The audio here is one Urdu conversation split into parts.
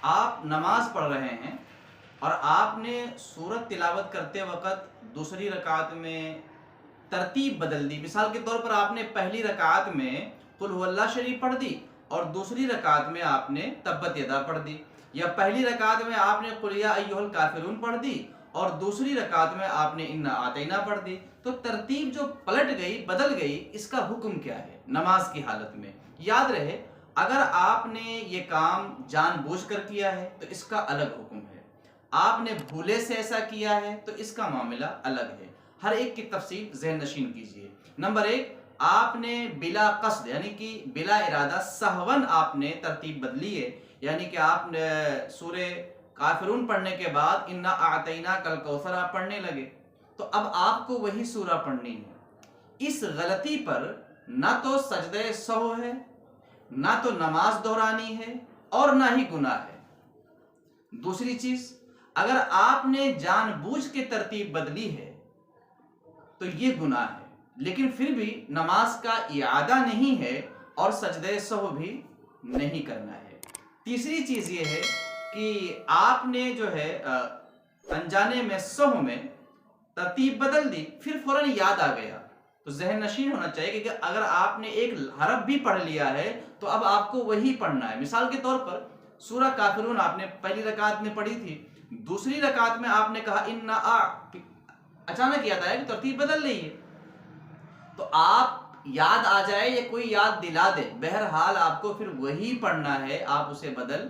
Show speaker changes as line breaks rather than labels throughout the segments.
آپ نماز پڑھ رہے ہیں اور آپ نے سورت تلاوت کرتے وقت دوسری رکعت میں ترتیب بدل دی. مثال کے طور پر آپ نے پہلی رکعت میں قل هو اللہ شریف پڑھ دی اور دوسری رکعت میں آپ نے تبت یدا پڑھ دی، یا پہلی رکعت میں آپ نے قل یا ایھا الکافرون پڑھ دی اور دوسری رکعت میں آپ نے انا اعطینا پڑھ دی. تو ترتیب جو پلٹ گئی، بدل گئی، اس کا حکم کیا ہے نماز کی حالت میں؟ یاد رہے، اگر آپ نے یہ کام جان بوجھ کر کیا ہے تو اس کا الگ حکم ہے، آپ نے بھولے سے ایسا کیا ہے تو اس کا معاملہ الگ ہے. ہر ایک کی تفصیل ذہن نشین کیجئے. نمبر ایک، آپ نے بلا قصد یعنی کہ بلا ارادہ سہون آپ نے ترتیب بدلی ہے، یعنی کہ آپ نے سورہ کافرون پڑھنے کے بعد انا اعطینا کل کوثر آپ پڑھنے لگے، تو اب آپ کو وہی سورہ پڑھنی ہے. اس غلطی پر نہ تو سجدہ سہو ہے، نہ تو نماز دہرانی ہے اور نہ ہی گناہ ہے. دوسری چیز، اگر آپ نے جان بوجھ کے ترتیب بدلی ہے تو یہ گناہ ہے، لیکن پھر بھی نماز کا اعادہ نہیں ہے اور سجدہ سہو بھی نہیں کرنا ہے. تیسری چیز یہ ہے کہ آپ نے جو ہے انجانے میں سہو میں ترتیب بدل دی، پھر فوراً یاد آ گیا، تو ذہن نشین ہونا چاہیے کہ اگر آپ نے ایک حرف بھی پڑھ لیا ہے تو اب آپ کو وہی پڑھنا ہے. مثال کے طور پر سورہ کافرون آپ نے پہلی رکعت میں پڑھی تھی، دوسری رکعت میں آپ نے کہا انا اچانک یاد آیا کہ ترتیب بدل رہی ہے، تو آپ یاد آ جائے یا کوئی یاد دلا دے، بہرحال آپ کو پھر وہی پڑھنا ہے، آپ اسے بدل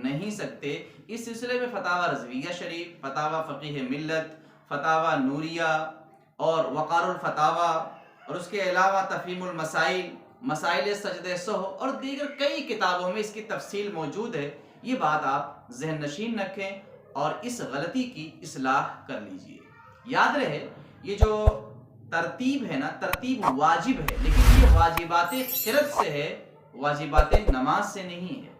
نہیں سکتے. اس سلسلے میں فتاوی رضویہ شریف، فتاوی فقیہ ملت، فتاوی نوریہ اور وقار الفتاوی، اور اس کے علاوہ تفہیم المسائل، مسائل سجدہ سہو اور دیگر کئی کتابوں میں اس کی تفصیل موجود ہے. یہ بات آپ ذہن نشین رکھیں اور اس غلطی کی اصلاح کر لیجئے. یاد رہے، یہ جو ترتیب ہے نا، ترتیب واجب ہے، لیکن یہ واجبات قرت سے ہے، واجبات نماز سے نہیں ہے.